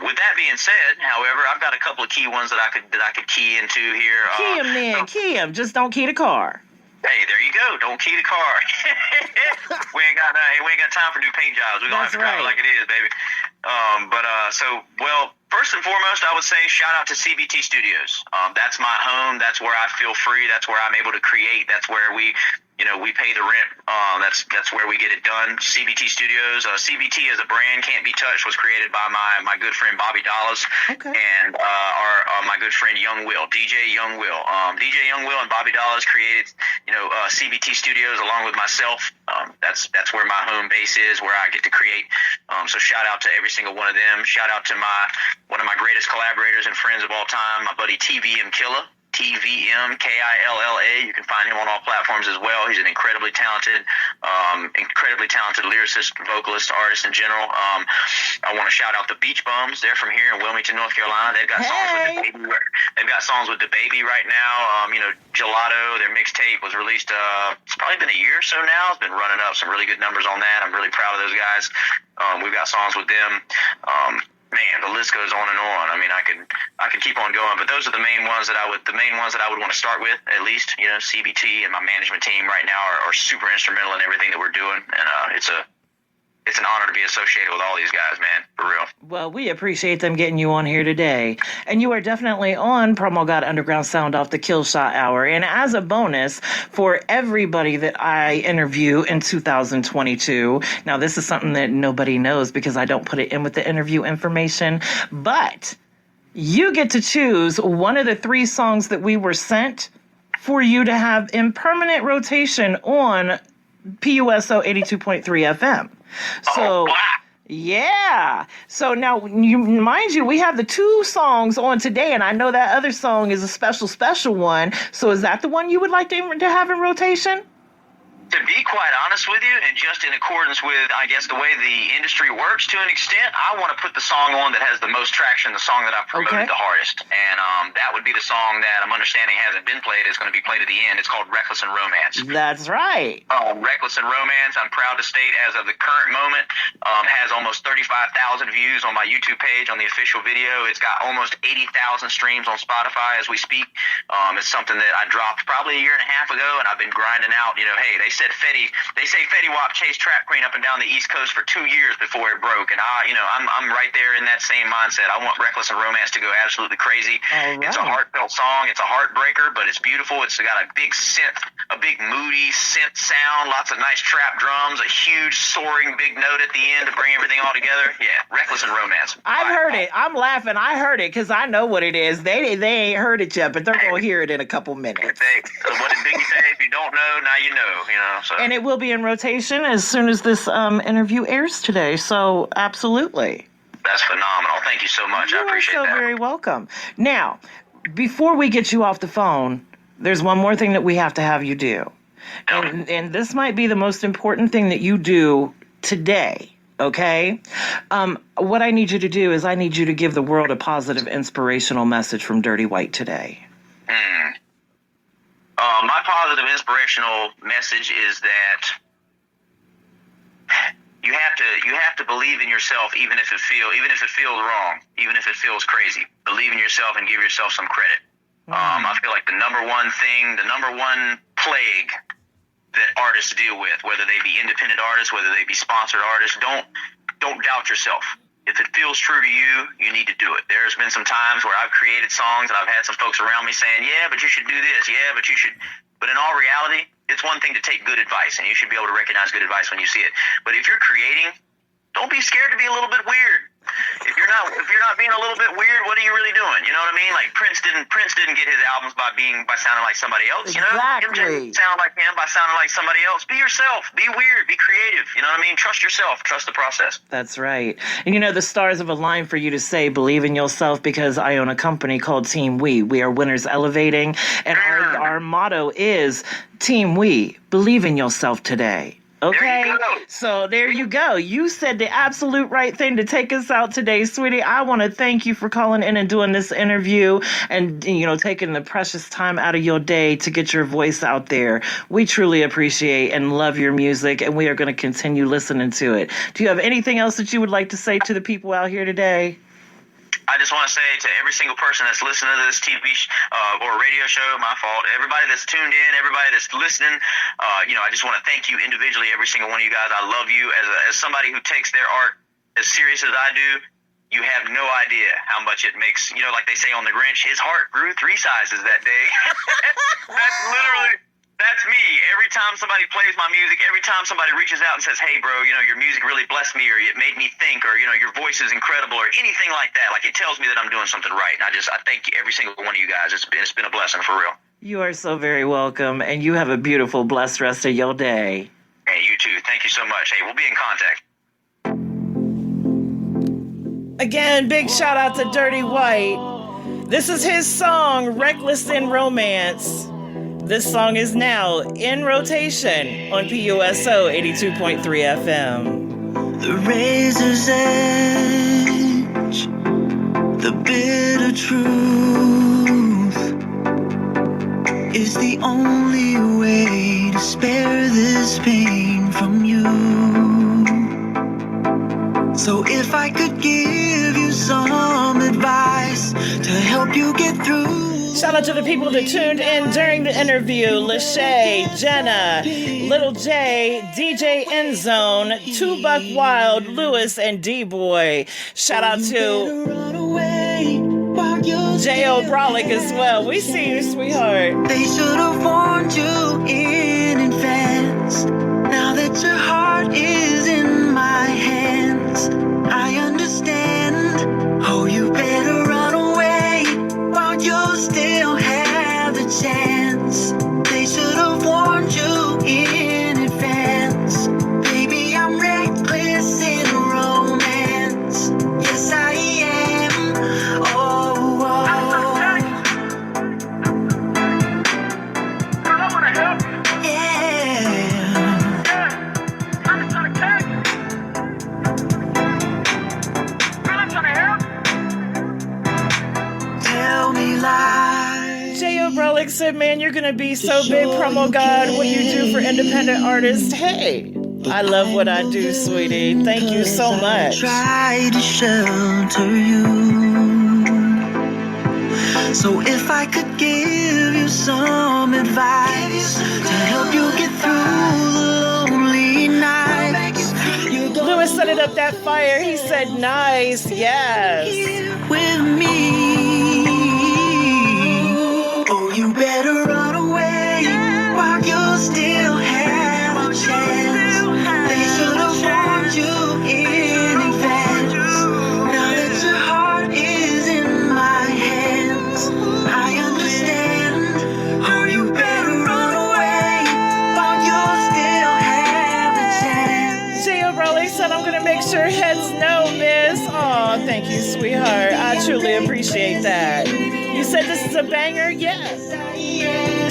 With that being said, however, I've got a couple of key ones that I could key into here. Key them, man. Key them. Just don't key the car. Hey, there you go. Don't key the car. we ain't got time for new paint jobs. We're gonna have to drive it like it is, baby. First and foremost, I would say shout out to CBT Studios. That's my home. That's where I feel free. That's where I'm able to create. That's where we we pay the rent. That's where we get it done. CBT Studios. CBT as a brand, Can't Be Touched, was created by my good friend Bobby Dallas and my good friend Young Will, DJ Young Will. DJ Young Will and Bobby Dallas created, CBT Studios along with myself. That's where my home base is, where I get to create. So shout out to every single one of them. Shout out to one of my greatest collaborators and friends of all time, my buddy TVM Kiill. TVM Killa. You can find him on all platforms as well. He's an incredibly talented lyricist, vocalist, artist in general. I want to shout out the Beach Bums. They're from here in Wilmington, North Carolina. They've got songs with the baby. They've got songs with the baby right now. Gelato, their mixtape was released. It's probably been a year or so now. It's been running up some really good numbers on that. I'm really proud of those guys. We've got songs with them. Man, the list goes on and on. I mean, I could keep on going, but those are the main ones that I would want to start with, at least. CBT and my management team right now are super instrumental in everything that we're doing, and it's an honor to be associated with all these guys, man, for real. Well, we appreciate them getting you on here today. And you are definitely on PromoGod Underground Sound Off the Kill Shot Hour. And as a bonus for everybody that I interview in 2022, now this is something that nobody knows because I don't put it in with the interview information, but you get to choose one of the 3 songs that we were sent for you to have in permanent rotation on PUSO 82.3 FM. So, yeah. So now, mind you, we have the 2 songs on today, and I know that other song is a special one. So is that the one you would like to have in rotation? To be quite honest with you, and just in accordance with, I guess, the way the industry works to an extent, I want to put the song on that has the most traction, the song that I've promoted the hardest. And that would be the song that I'm understanding hasn't been played. It's going to be played at the end. It's called Reckless and Romance. That's right. Reckless and Romance, I'm proud to state, as of the current moment, has almost 35,000 views on my YouTube page on the official video. It's got almost 80,000 streams on Spotify as we speak. It's something that I dropped probably a year and a half ago, and I've been grinding out. Hey, they say Fetty Wap chased Trap Queen up and down the East Coast for 2 years before it broke, and I'm right there in that same mindset. I want Reckless and Romance to go absolutely crazy. Right. It's a heartfelt song. It's a heartbreaker, but it's beautiful. It's got a big moody synth sound, lots of nice trap drums, a huge soaring big note at the end to bring everything all together. Yeah, Reckless and Romance. I've heard it. I'm laughing. I heard it because I know what it is. They ain't heard it yet, but they're going to hear it in a couple minutes. What did Biggie say? If you don't know, now you know. So. And it will be in rotation as soon as this interview airs today. So absolutely. That's phenomenal. Thank you so much. I appreciate that. You're so very welcome. Now, before we get you off the phone, there's one more thing that we have to have you do. And this might be the most important thing that you do today. Okay? What I need you to do is I need you to give the world a positive, inspirational message from DirtyWhite today. My positive, inspirational message is that you have to believe in yourself, even if it feels wrong, even if it feels crazy. Believe in yourself and give yourself some credit. I feel like the number one plague that artists deal with, whether they be independent artists, whether they be sponsored artists, don't doubt yourself. If it feels true to you, you need to do it. There's been some times where I've created songs and I've had some folks around me saying, yeah, but you should do this. Yeah, but you should. But in all reality, it's one thing to take good advice, and you should be able to recognize good advice when you see it. But if you're creating, don't be scared to be a little bit weird. If you're not being a little bit weird, what are you really doing? You know what I mean? Like Prince didn't get his albums by sounding like somebody else. You know, Exactly. Sound like him by sounding like somebody else. Be yourself. Be weird. Be creative. You know what I mean? Trust yourself. Trust the process. That's right. And the stars have aligned for you to say, believe in yourself, because I own a company called Team We. We are winners elevating, and our motto is Team We. Believe in yourself today. Okay, so there you go. You said the absolute right thing to take us out today, sweetie. I want to thank you for calling in and doing this interview and, taking the precious time out of your day to get your voice out there. We truly appreciate and love your music, and we are going to continue listening to it. Do you have anything else that you would like to say to the people out here today? I just want to say to every single person that's listening to this TV or radio show, my fault, everybody that's tuned in, everybody that's listening, I just want to thank you individually, every single one of you guys. I love you. As somebody who takes their art as serious as I do, you have no idea how much it makes, like they say on The Grinch, his heart grew 3 sizes that day. That's me. Every time somebody plays my music, every time somebody reaches out and says, hey, bro, you know, your music really blessed me, or it made me think, or, you know, your voice is incredible, or anything like that, like, it tells me that I'm doing something right. And I thank every single one of you guys. It's been a blessing, for real. You are so very welcome, and you have a beautiful, blessed rest of your day. Hey, you too. Thank you so much. Hey, we'll be in contact. Again, big shout out to DirtyWhite. This is his song, Reckless in Romance. This song is now in rotation on PUSO 82.3 FM. The razor's edge, the bitter truth is the only way to spare this pain from you. So if I could give you some advice to help you get through. Shout out to the people that tuned in during the interview. Lachey, Jenna, Little J, DJ Endzone, 2 Buck Wild, Lewis, and D-Boy. Shout out to J.O. Brolick as well. We see you, sweetheart. They should have warned you in advance. Now that your heart is in my hands, I understand. Oh, you better run away while you still have the chance. They should have warned you in advance. Baby, I'm reckless in romance. Yes, I am. Oh, oh. J.O. Brolick said, man, you're going to be so big, Promo God, what you do for independent artists. Hey, I love what I do, sweetie. Thank you so much. Try to shelter you. So if I could give you some advice to help you get through the lonely nights. Lewis set it up that fire. He said, nice, yes. With me. You better run away while you still have a chance. They should have warned you in advance. Now that your heart is in my hands, I understand. Oh, you better run away while you still have a chance. J.O. Brolick said, I'm going to make sure heads know, miss. Aw, thank you, sweetheart. I truly appreciate that. You said this is a banger? Yes.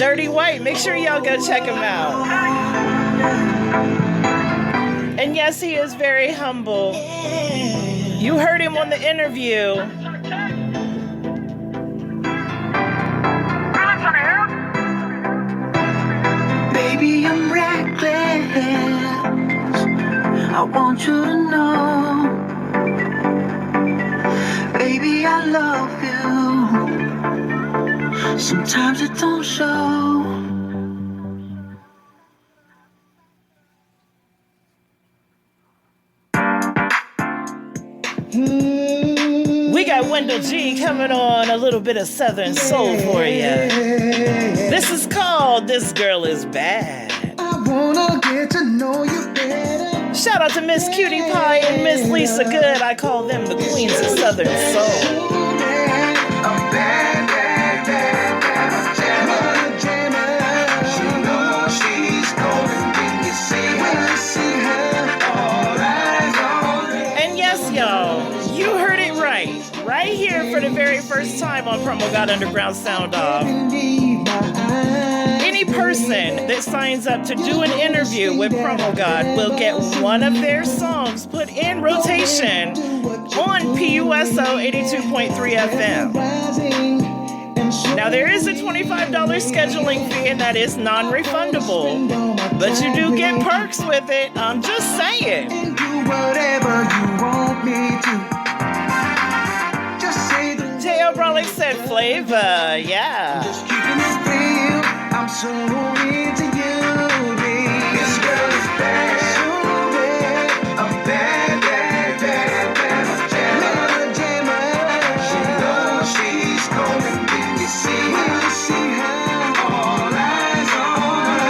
DirtyWhite, make sure y'all go check him out. And yes, he is very humble. You heard him on the interview. Baby, I'm reckless. I want you to know. Baby, I love you. Sometimes it don't show. We got Wendell G coming on a little bit of Southern Soul for you. This is called This Girl Is Bad. I wanna get to know you better. Shout out to Miss Cutie Pie and Miss Lisa Good. I call them the queens of Southern Soul. And yes, y'all, you heard it right. Right here for the very first time on PromoGod Underground Sound Off. Any person that signs up to do an interview with PromoGod will get one of their songs put in rotation on PUSO 82.3 FM. Now, there is a $25 scheduling fee, and that is non-refundable. But you do get perks with it. I'm just saying. Do whatever you want me to. Just say the J.O. Brolick said flavor, yeah. just keeping it real. I'm so into you, baby. This girl is bad. So bad. A bad, bad, bad, bad jammer. She knows she's going. You see her, all eyes on her.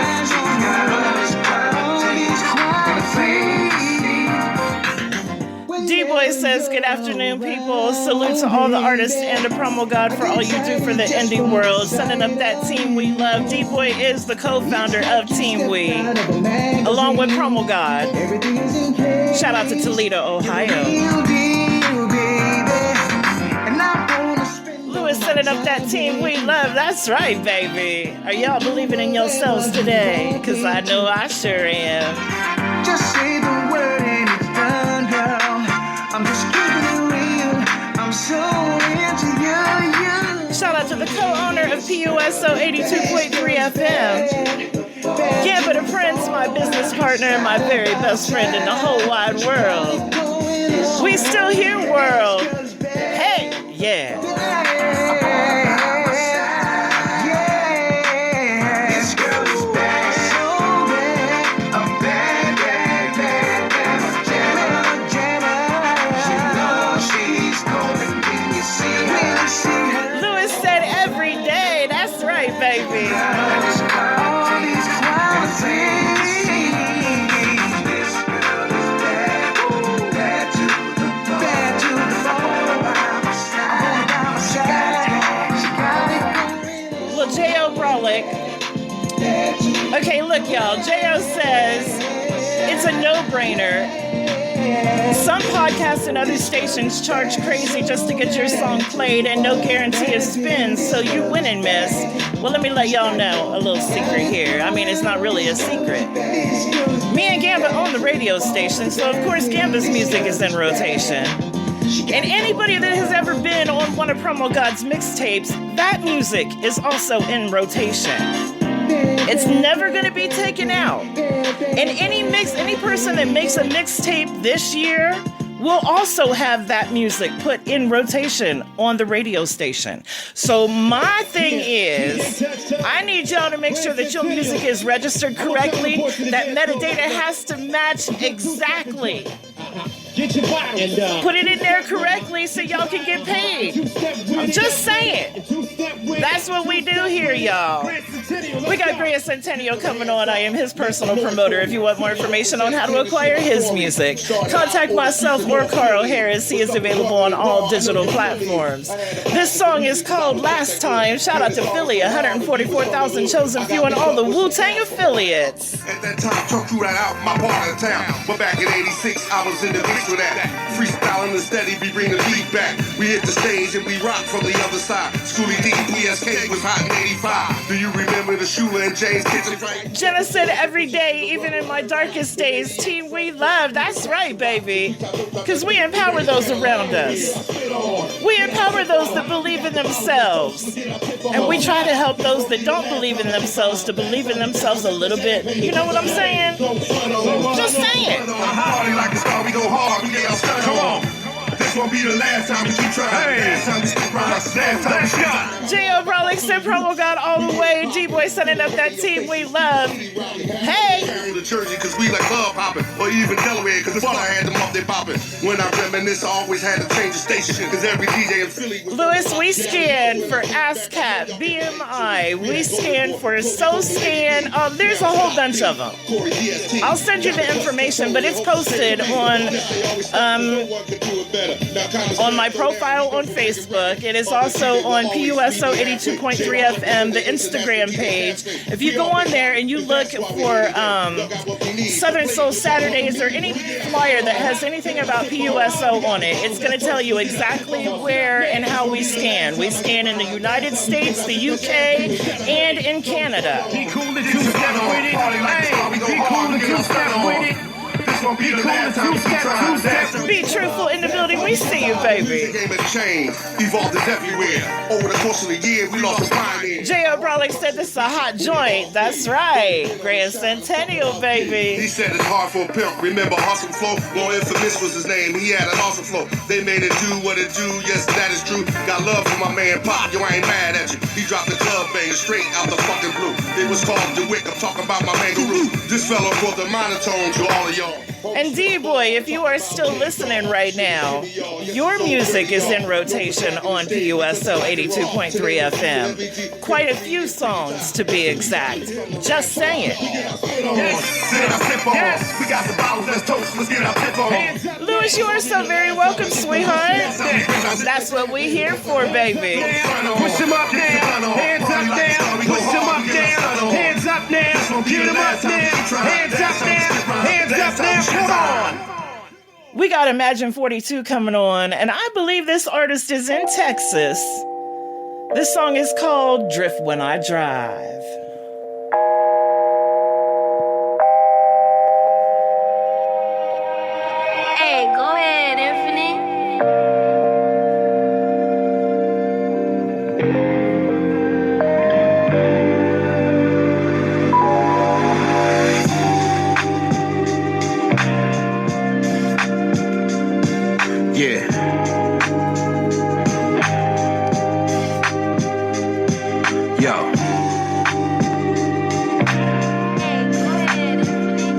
D-Boy says, good afternoon, people. Salute to all the artists and the promo god for all you do for the indie world. Sending up that Team We love. D-Boy is the co-founder of Team We, along with promo god. Shout out to Toledo, Ohio. Lewis sending up that Team We love. That's right, baby. Are y'all believing in yourselves today? Because I know I sure am. Just say the word and it's done, girl. I'm just keeping it real. I'm so into you. Shout out to the co-owner of PUSO 82.3 FM. Gamba daPrince, my business partner and my very best friend in the whole wide world. We still here, world. Hey, yeah. Baby. Well, J.O. Brolick. Okay, look, y'all. J.O. says it's a no-brainer. Some podcasts and other stations charge crazy just to get your song played and no guarantee of spins, so you win and miss. Well, let me let y'all know a little secret here. I mean, it's not really a secret. Me and Gamba own the radio station, so of course Gamba's music is in rotation. And anybody that has ever been on one of Promo God's mixtapes, that music is also in rotation. It's never going to be taken out. And any person that makes a mixtape this year will also have that music put in rotation on the radio station. So my thing is, I need y'all to make sure that your music is registered correctly, that metadata has to match exactly. Put it in there correctly so y'all can get paid. I'm just saying. That's what we do here, y'all. We got Gran Centennial coming on. I am his personal promoter. If you want more information on how to acquire his music, contact myself or Carl Harris. He is available on all digital platforms. This song is called Last Time. Shout out to Philly, 144,000 chosen few and all the Wu-Tang affiliates. At that time, talk you right out my part of the town. But back in 86, I was in the mix with that. Freestyling and steady, we bring the beat back. We hit the stage and we rock from the other side. Schoolie D, PSK was hot in 85. Do you remember the Shula and James kitchen fight? Jenna said every day, even in my darkest days, Team We love. That's right, baby. Because we empower those around us. We empower those that believe in themselves. And we try to help those that don't believe in themselves to believe in themselves a little bit. You know what I'm saying? Just saying. Party like a star, we go hard, we get our stuff. Come on. This won't be the last time we keep trying. Last time we stick around, last time we shot. J.O. Brolick said promo god all the way. D-Boy sending up that Team We love. Hey! The Jersey, cause we like club hopping. Or even Delaware, cause the I had them up there popping. When I reminisce, I always had to change the station. Cause every DJ in Philly was... Lewis, we scan for ASCAP, BMI. We scan for SoScan. There's a whole bunch of them. I'll send you the information, but it's posted on my profile on Facebook. It is also on PUSO 82.3 FM, the Instagram page. If you go on there and you look for Southern Soul Saturdays or any flyer that has anything about PUSO on it, it's going to tell you exactly where and how we scan. We scan in the United States, the UK, and in Canada. Be cool to two-step with it. Be cool to two-step with it. Be truthful in the building. We see you, baby. The game has changed. Evolved is everywhere. Over the course of the year, we lost a pioneer. J.O. Brolick said this is a hot joint. That's right. Gran Centennial, baby. He said it's hard for a pimp. Remember Hustle Flow? More Infamous was his name. He had an awesome flow. They made it do what it do. Yes, that is true. Got love for my man Pop. Yo, I ain't mad at you. He dropped the club banger straight out the fucking blue. It was called DeWick. I'm talking about my man Guru. This fellow brought the monotone to all of y'all. And D-Boy, if you are still listening right now, your music is in rotation on PUSO 82.3 FM. Quite a few songs to be exact. Just saying. Louis, you are so very welcome, sweetheart. That's what we here for, baby. Push him up down, hands up down, push him up down, hands up now, get him up now, hands up now, hands up now, come on. We got Imagine 42 coming on, and I believe this artist is in Texas. This song is called Drift When I Drive. Hey, go ahead, Infinite. Yeah. Yo. Hey, go ahead, Infinite.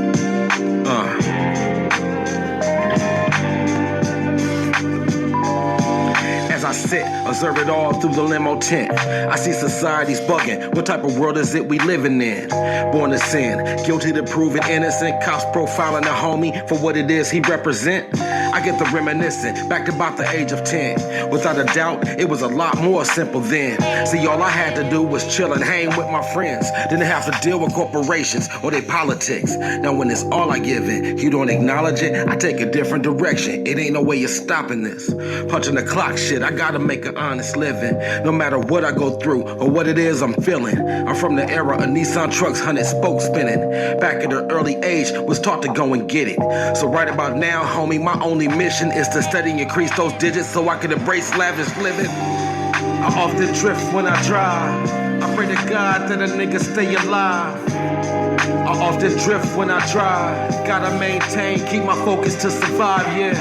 As I sit, observe it all through the limo tent. I see society's bugging. What type of world is it we living in? Born to sin, guilty to proven innocent. Cops profiling a homie for what it is he represent. I get the reminiscing, back to about the age of 10. Without a doubt, it was a lot more simple then. See, all I had to do was chill and hang with my friends. Didn't have to deal with corporations or their politics. Now when it's all I give in, you don't acknowledge it, I take a different direction. It ain't no way you're stopping this. Punching the clock shit, I gotta make an honest living. No matter what I go through or what it is I'm feeling. I'm from the era of Nissan trucks, 100 spokes spinning. Back at an early age, was taught to go and get it. So right about now, homie, my only mission is to steady increase those digits so I can embrace lavish living. I often drift when I drive. I pray to God that a nigga stay alive. I often drift when I drive. Gotta maintain, keep my focus to survive, yeah.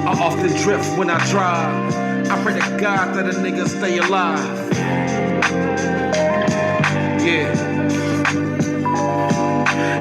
I often drift when I drive. I pray to God that a nigga stay alive. Yeah.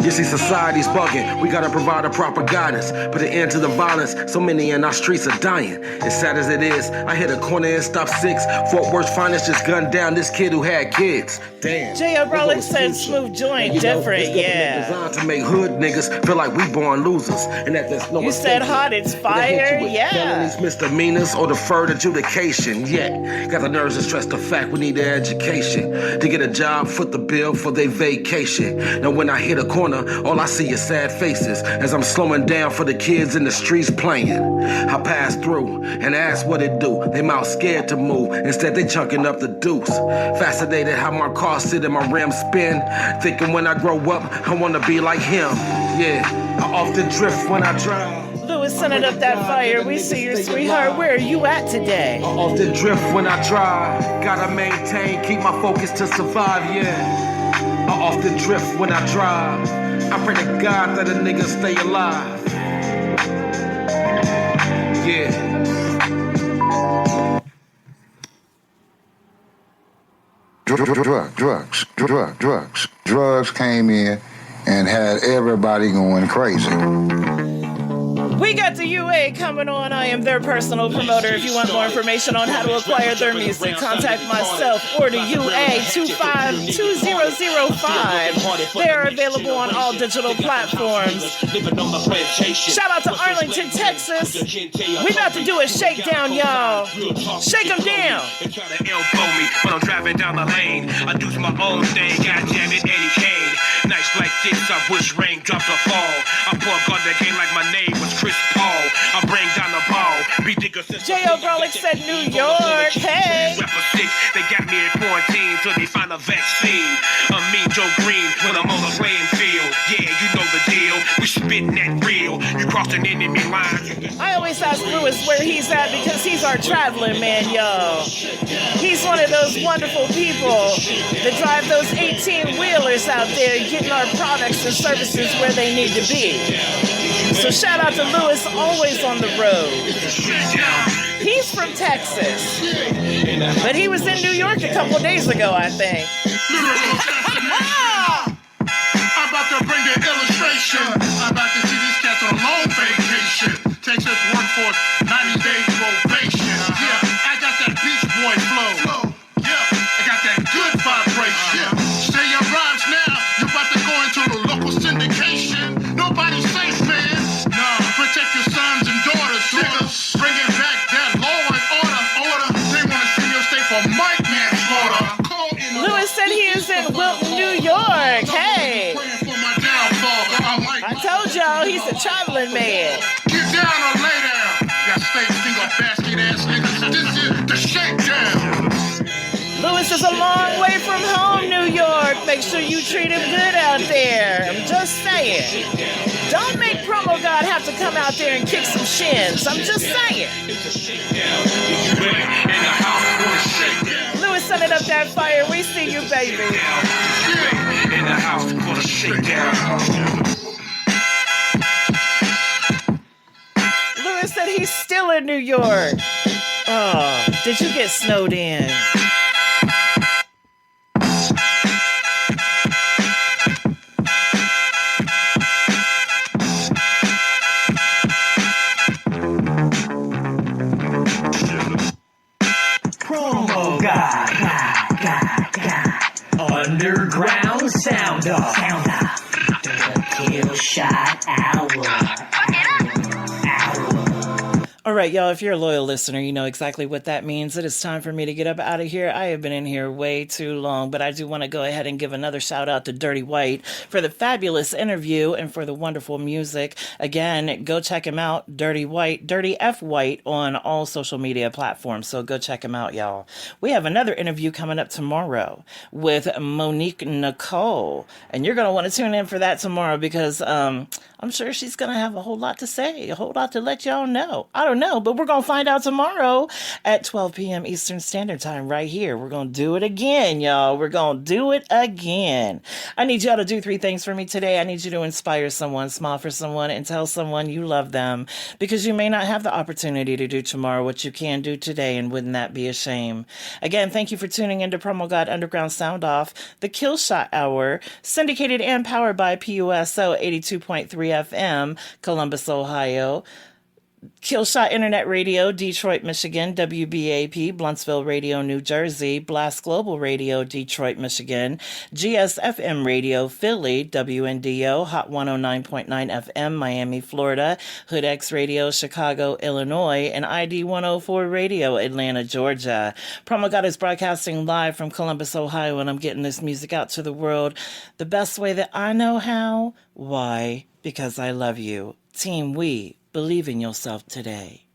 You see, society's bugging. We gotta provide a proper guidance. Put an end to the violence. So many in our streets are dying. As sad as it is, I hit a corner and stopped 6. Fort Worth's finest just gunned down this kid who had kids. Damn. J.O. Rolex said smooth joint, different, yeah. Designed to make hood niggas feel like we born losers. And that there's no You said hot, it's fire, yeah. Felonies, misdemeanors, or deferred adjudication, yeah. Got the nerves to stress the fact we need their education. To get a job, foot the bill for their vacation. Now when I hit a corner, all I see is sad faces as I'm slowing down for the kids in the streets playing. I pass through and ask what it do. They mouth scared to move, instead they chunking up the deuce. Fascinated how my car sit and my rims spin. Thinking when I grow up, I wanna be like him. Yeah, I often drift when I drive. Louis, sending up that fire. We see you, sweetheart. Where are you at today? I often drift when I drive. Gotta maintain, keep my focus to survive, yeah. I often drift when I drive. I pray to God that a nigga stay alive. Yeah. Drugs came in and had everybody going crazy. We got the UA coming on. I am their personal promoter. If you want more information on how to acquire their music, contact myself or the UA 252005. They are available on all digital platforms. Shout out to Arlington, Texas. We about to do a shakedown, y'all. Shake them down. They try to elbow me when I'm driving down the lane. I do my own thing, goddamn it, Eddie Kane. Nights like this, I wish raindrops would fall. I pour guard the game like my name was Chris Paul. I bring down the ball. J.O. Garlic said New York, hey. They got me in quarantine till they find a vaccine. I'm Mean Joe Green when I'm on the playing field. Yeah, you know the deal. We spitting that real. You crossing enemy lines. I always ask Louis where he's at because he's our traveling man, y'all. He's one of those wonderful people that drive those 18-wheelers out there getting our products and services where they need to be. So shout out to Louis, always on the road. He's from Texas, but he was in New York a couple days ago, I think. I'm about to bring the illustration. I'm about to see these cats on Force, 90 days probation. Yeah, I got that Beach Boy flow. Yeah, I got that good vibration. Yeah. Say your rhymes now, you about to go into the local syndication. Nobody's safe, man. Nah, protect your sons and daughters, niggas. Bringing back that law and order. They wanna see your state for Mike manslaughter. Lewis said he is in Wilton, New York. Hey, I told y'all he's a traveling man. Get down or lay down. That state finger basket ass niggas. This is the shakedown. Lewis is a long way from home, New York. Make sure you treat him good out there. I'm just saying. Don't make Promo God have to come out there and kick some shins. I'm just saying. Lewis, send it up that fire. We see you, baby. In the house for the shakedown. Lewis said he's still in New York. Oh, did you get snowed in? Promo God. Underground sound off. The Kill Shot Hour. All right, y'all, if you're a loyal listener, you know exactly what that means. It is time for me to get up out of here. I have been in here way too long, but I do want to go ahead and give another shout out to DirtyWhite for the fabulous interview and for the wonderful music. Again, go check him out, DirtyWhite, Dirty F White on all social media platforms. So go check him out, y'all. We have another interview coming up tomorrow with Monique Nicole, and you're going to want to tune in for that tomorrow because I'm sure she's going to have a whole lot to say, a whole lot to let y'all know. I don't know, but we're going to find out tomorrow at 12 p.m. Eastern Standard Time right here. We're going to do it again, y'all. We're going to do it again. I need y'all to do 3 things for me today. I need you to inspire someone, smile for someone, and tell someone you love them because you may not have the opportunity to do tomorrow what you can do today, and wouldn't that be a shame? Again, thank you for tuning into Promo God Underground Sound Off, the Kill Shot Hour, syndicated and powered by PUSO 82.3 FM, Columbus, Ohio. Kill Shot Internet Radio, Detroit, Michigan, WBAP, BluntzVille Radio, New Jersey, Blast Global Radio, Detroit, Michigan, GSFM Radio, Philly, WNDO, Hot 109.9 FM, Miami, Florida, HOODX Radio, Chicago, Illinois, and ID104 Radio, Atlanta, Georgia. PromoGod is broadcasting live from Columbus, Ohio, and I'm getting this music out to the world the best way that I know how. Why? Because I love you. Team We. Believe in yourself today.